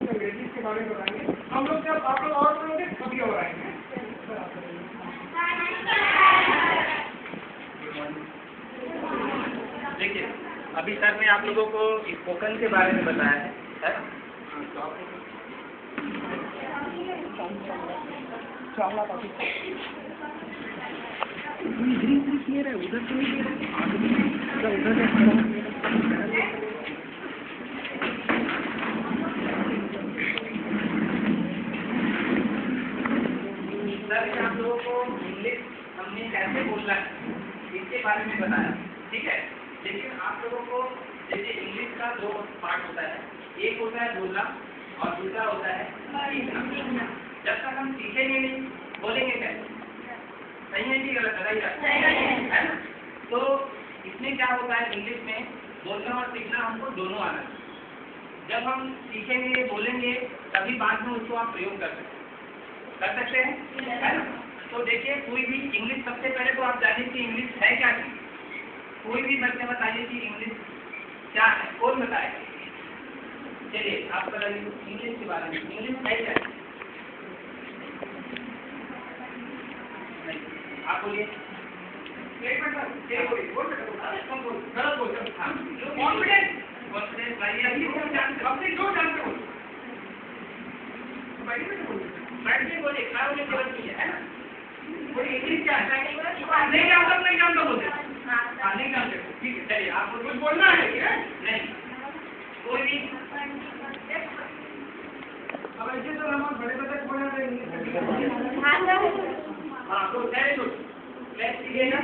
अंग्रेजी के बारे में बताएंगे हम लोग। जब आप लोग और पढ़ोगे तभी और आएंगे। देखिए, अभी सर ने आप लोगों को स्पोकन के बारे में बताया है? उधर तो नहीं सर आप लोगों को इंग्लिश हमने कैसे बोलना है इसके बारे में बताया, ठीक है। लेकिन आप लोगों को जैसे इंग्लिश का दो पार्ट होता है, एक होता है बोलना और दूसरा होता है सीखना। जब तक हम सीखेंगे नहीं बोलेंगे कैसे? सही है कि गलत? बताइए, है ना। तो इसमें क्या होता है, इंग्लिश में बोलना और सीखना हमको दोनों आना है। जब हम सीखेंगे बोलेंगे तभी बाद में उसको आप प्रयोग कर सकते हैं, है ना। तो देखिए, कोई भी इंग्लिश, सबसे पहले तो आप जानिए कि इंग्लिश है क्या चीज। कोई भी बच्चे बताइए कि इंग्लिश क्या है, कौन बताएगा? चलिए आप बताइए इंग्लिश के बारे में, इंग्लिश है क्या? आप बोलिए। कॉन्फिडेंस लाइए, अभी जो जानते हो बैठिए, बोलिए, खड़ा होने की जरूरत नहीं है ना। बोलिए इंग्लिश क्या है? नहीं जानता बोलते, नहीं जानते, ठीक है। चलिए आपको कुछ बोलना है, नहीं कोई भी। अब ऐसे तो हम बड़े बच्चे बोलना चाहिए। हाँ, तो वेरी गुड। लेट्स लीजिएगा,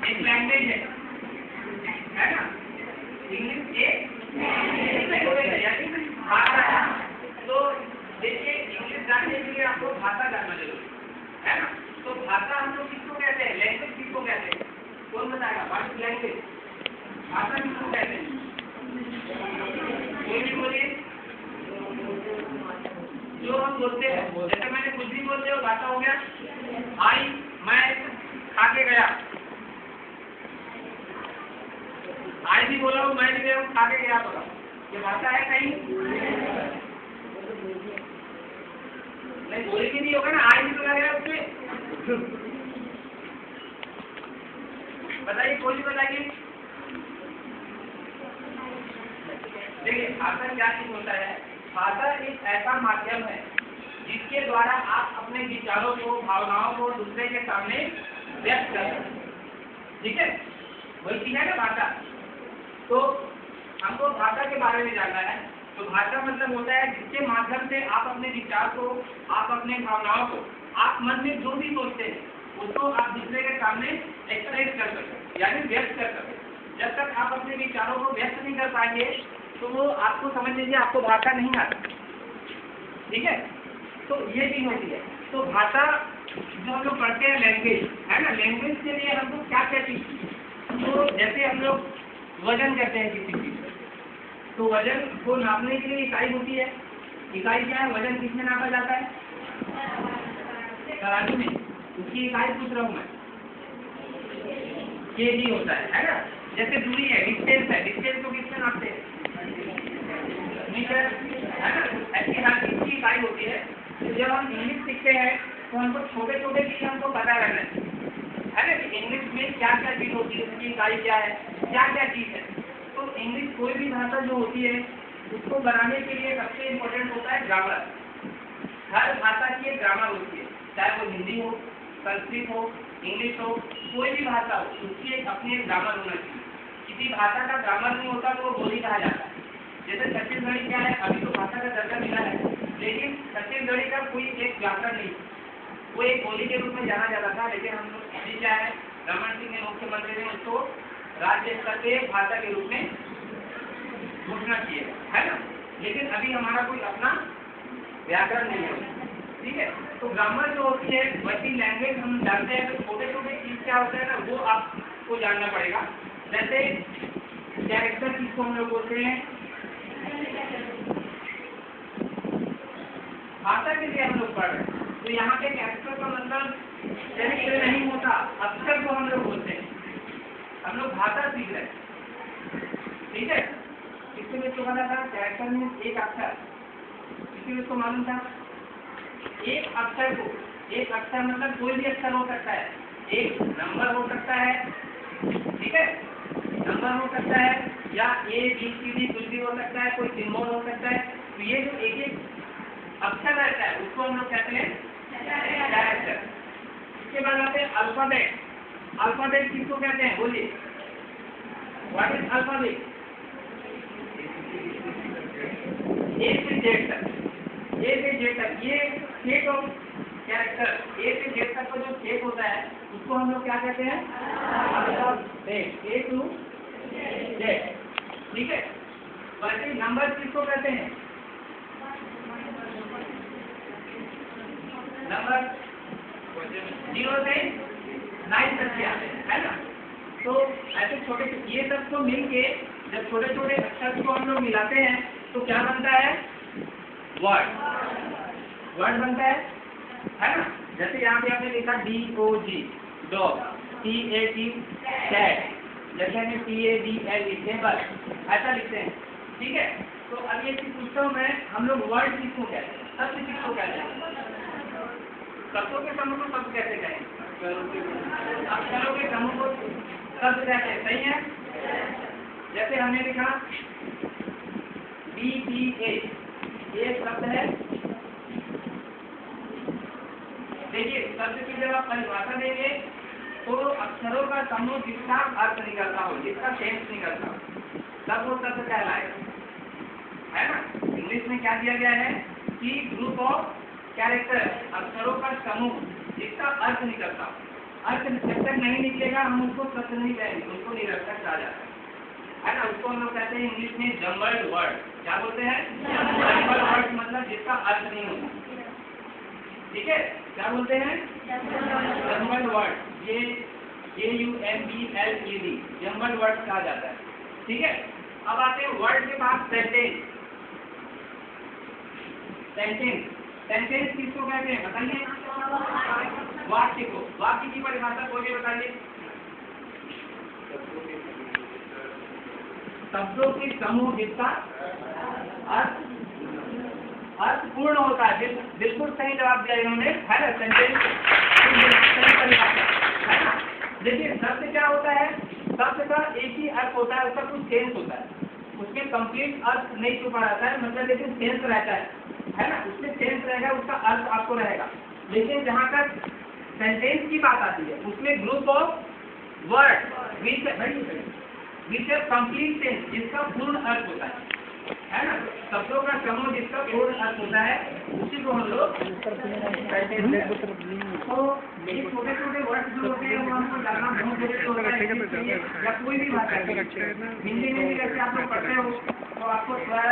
एक लैंग्वेज है ना। इंग्लिश एक भाषा है। तो देखिए, इंग्लिश जानने के लिए आपको भाषा जानना जरूरी है ना। तो भाषा हम लोग किसको कहते हैं? लैंग्वेज किसको कहते हैं? कौन बताएगा? What is language? भाषा किसको कहते हैं? कोई भी बोलिए। जो हम बोलते हैं, जैसे मैंने कुछ भी बोलते हो भाषा हो गया। आई, मैं खा के गया, आई भी बोला हूँ, मैं भी गया हूँ, खा के गया बोला, ये भाषा है कहीं? नहीं, बोली भी नहीं होगा ना, आई भी तो लग रहा है उसमें। बताइए, कोई भी बताइए। देखिए, भाषा क्या चीज होता है? भाषा एक ऐसा माध्यम है जिसके द्वारा आप अपने विचारों को, भावनाओं को दूसरे के सामने व्यक्त कर सकते हैं, ठीक है। वही चीज है ना भाषा। तो हमको भाषा के बारे में जानना है। तो भाषा मतलब होता है जिसके माध्यम से आप अपने विचार को, आप अपने भावनाओं को, आप मन में जो भी सोचते हैं उसको आप दूसरे के सामने एक्सप्रेस कर सकते, यानी व्यक्त कर सकते। जब तक आप अपने विचारों को व्यक्त नहीं कर पाएंगे तो वो आपको, समझ लीजिए, आपको भाषा नहीं आती, ठीक है। तो ये चीज होती है। तो भाषा जो हम लोग पढ़ते हैं लैंग्वेज, है ना, लैंग्वेज के लिए हमको क्या क्या चीज, तो जैसे हम लोग वजन कहते हैं किसी चीज, तो वजन को नापने के लिए इकाई होती है। इकाई क्या है? वजन किसमें नापा जाता है? तराजू में। उसकी इकाई पूछ रहा हूँ मैं, केजी होता है ना। जैसे दूरी है, डिस्टेंस है, डिस्टेंस को किसमें नापते हैं? मीटर, है ना। ऐसी हर चीज की इकाई होती है। तो जब हम इंग्लिश सीखते हैं तो हमको छोटे छोटे चीज हमको पता रहना है ना, कि इंग्लिश में क्या क्या चीज होती है, उसकी इकाई क्या है, क्या क्या चीज है। तो इंग्लिश, कोई भी भाषा जो होती है उसको बनाने के लिए सबसे इम्पोर्टेंट होता है ग्रामर। हर भाषा की एक ग्रामर होती है, चाहे वो हिंदी हो, संस्कृत हो, इंग्लिश हो, कोई भी भाषा हो, उसकी एक अपनी एक ग्रामर होना चाहिए। किसी भाषा का ग्रामर नहीं होता तो वो बोली कहा जाता है। जैसे छत्तीसगढ़ी क्या है, अभी तो भाषा का दर्जा मिला है, लेकिन छत्तीसगढ़ी का कोई एक व्याकरण नहीं, वो एक बोली के रूप में जाना जाता था। लेकिन हम लोग अभी क्या है, रमन सिंह ने, मुख्यमंत्री ने उसको राज्य स्तर पे भाषा के रूप में घोषणा की है ना। लेकिन अभी हमारा कोई अपना व्याकरण नहीं है, ठीक है। तो ग्रामर जो होती है, वैसी लैंग्वेज हम जानते हैं। तो छोटे छोटे चीज क्या होता है ना, वो आपको जानना पड़ेगा। जैसे कैरेक्टर किसको हम लोग बोलते हैं? भाषा के लिए हम लोग पढ़ रहे हैं, तो यहाँ पे कैरेक्टर का मतलब चरित्र नहीं होता, अक्षर को हम लोग बोलते हैं। हम लोग भाषा सीख रहे हैं, ठीक है। इसके लिए तो बना था कैरेक्टर मीन्स एक अक्षर, इसके लिए तो मालूम था एक अक्षर को, एक अक्षर मतलब कोई भी अक्षर हो सकता है, एक नंबर हो सकता है, ठीक है, नंबर हो सकता है या ABCD कुछ भी हो सकता है, कोई सिंबल हो सकता है। तो ये जो एक एक अक्षर रहता है उसको हम लोग कहते हैं कैरेक्टर। इसके बाद आते हैं अल्फाबेट। अल्फाबेट किसको कहते हैं बोलिए, व्हाट इज अल्फाबेट? ए से जेड तक, ए से जेड तक ये सेट ऑफ कैरेक्टर, ए से जेड तक का जो सेट होता है उसको हम लोग क्या कहते हैं? अल्फाबेट, ए टू जेड, ठीक है। वैसे नंबर किसको कहते हैं? नंबर 0 से 9 तक के आते हैं, है ना। तो ऐसे छोटे ये सब को मिलके जब छोटे छोटे अक्षर को हम लोग मिलाते हैं तो क्या बनता है? वर्ड, वर्ड बनता है ना। जैसे यहाँ पे आपने लिखा DOG डॉग, TAT कैट, जैसे हमें TABL टेबल, ऐसा लिखते हैं, ठीक है। तो अब ये चीज पूछता हूँ मैं, हम लोग वर्ड किसको कहते हैं? शब्द किसको कहते हैं? शब्दों के समूह को शब्द कैसे कहें? अक्षरों के समूह को शब्द कहते हैं, सही है। जैसे हमने लिखा BBA, ये शब्द है। देखिए शब्द की जब आप परिभाषा देंगे तो अक्षरों का समूह जिसका अर्थ निकलता हो, जिसका सेंस निकलता हो, तब वो शब्द कहलाएगा, है ना। इंग्लिश में क्या दिया गया है कि ग्रुप ऑफ कैरेक्टर, अक्षरों का समूह जिसका अर्थ निकलता हो। अर्थ जब तक नहीं निकलेगा हम उसको शब्द नहीं कहेंगे, उसको निरर्थक कहा जाता है ना। उसको हम लोग कहते हैं इंग्लिश में जम्बल्ड वर्ड। क्या बोलते हैं? जम्बल्ड वर्ड मतलब जिसका अर्थ नहीं होता, ठीक है। क्या बोलते हैं? जम्बल्ड वर्ड, ये JUMBLED जम्बल्ड वर्ड कहा जाता है, ठीक है। अब आते हैं वर्ड के बाद सेंटेंस। सेंटेंस, सेंटेंस किसको कहते हैं बताइए? वाक्य को। वाक्य की परिभाषा कोई भी बताइए। शब्दों के समूह जिसका अर्थ पूर्ण होता है। बिल्कुल सही जवाब दिया इन्होंने, है ना। सेंटेंस सही परिभाषा, है ना। देखिए शब्द क्या होता है? शब्द का एक ही अर्थ होता है, उसका कुछ सेंस होता है, उसमें कंप्लीट अर्थ नहीं छुपा रहता है, मतलब लेकिन सेंस रहता है ना। उसमें सेंस रहेगा, उसका अर्थ आपको रहेगा। लेकिन जहाँ तक सेंटेंस की बात आती है उसमें group of word which complete sense, जिसका पूर्ण अर्थ होता है ना। शब्दों का समूह जिसका पूर्ण अर्थ होता है उसी को हम लोग तो ये छोटे छोटे वर्ड जो होते हैं वो हमको जानना बहुत जरूरी होता है, या कोई भी भाषा हिंदी में भी जैसे आप लोग पढ़ते हो तो आपको